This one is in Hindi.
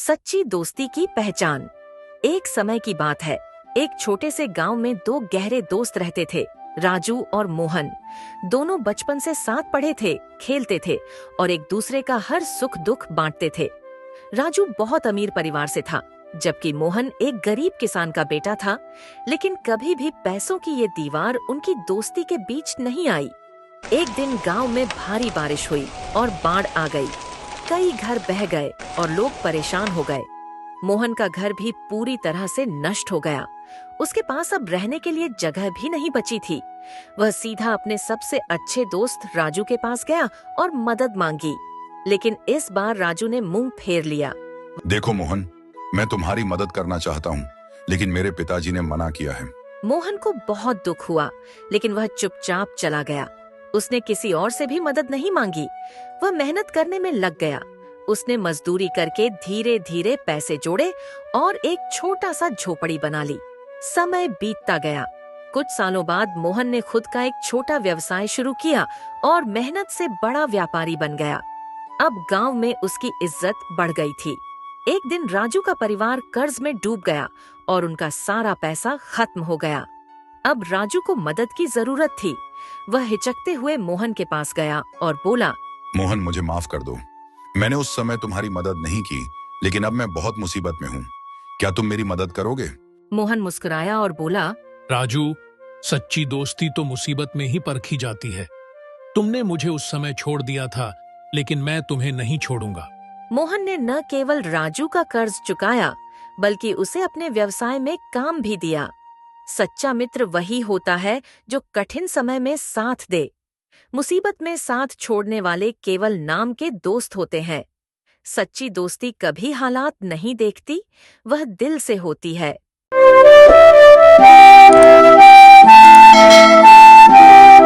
सच्ची दोस्ती की पहचान। एक समय की बात है, एक छोटे से गांव में दो गहरे दोस्त रहते थे, राजू और मोहन। दोनों बचपन से साथ पढ़े थे, खेलते थे और एक दूसरे का हर सुख दुख बांटते थे। राजू बहुत अमीर परिवार से था, जबकि मोहन एक गरीब किसान का बेटा था। लेकिन कभी भी पैसों की ये दीवार उनकी दोस्ती के बीच नहीं आई। एक दिन गांव में भारी बारिश हुई और बाढ़ आ गई। कई घर बह गए और लोग परेशान हो गए। मोहन का घर भी पूरी तरह से नष्ट हो गया। उसके पास अब रहने के लिए जगह भी नहीं बची थी। वह सीधा अपने सबसे अच्छे दोस्त राजू के पास गया और मदद मांगी। लेकिन इस बार राजू ने मुंह फेर लिया। देखो मोहन, मैं तुम्हारी मदद करना चाहता हूँ, लेकिन मेरे पिताजी ने मना किया है। मोहन को बहुत दुख हुआ, लेकिन वह चुपचाप चला गया। उसने किसी और से भी मदद नहीं मांगी। वह मेहनत करने में लग गया। उसने मजदूरी करके धीरे धीरे पैसे जोड़े और एक छोटा सा झोपड़ी बना ली। समय बीतता गया। कुछ सालों बाद मोहन ने खुद का एक छोटा व्यवसाय शुरू किया और मेहनत से बड़ा व्यापारी बन गया। अब गांव में उसकी इज्जत बढ़ गई थी। एक दिन राजू का परिवार कर्ज में डूब गया और उनका सारा पैसा खत्म हो गया। अब राजू को मदद की जरूरत थी। वह हिचकते हुए मोहन के पास गया और बोला, मोहन, मुझे माफ कर दो। मैंने उस समय तुम्हारी मदद नहीं की, लेकिन अब मैं बहुत मुसीबत में हूँ। क्या तुम मेरी मदद करोगे? मोहन मुस्कुराया और बोला, राजू, सच्ची दोस्ती तो मुसीबत में ही परखी जाती है। तुमने मुझे उस समय छोड़ दिया था, लेकिन मैं तुम्हें नहीं छोड़ूंगा। मोहन ने न केवल राजू का कर्ज चुकाया, बल्कि उसे अपने व्यवसाय में काम भी दिया। सच्चा मित्र वही होता है जो कठिन समय में साथ दे। मुसीबत में साथ छोड़ने वाले केवल नाम के दोस्त होते हैं। सच्ची दोस्ती कभी हालात नहीं देखती, वह दिल से होती है।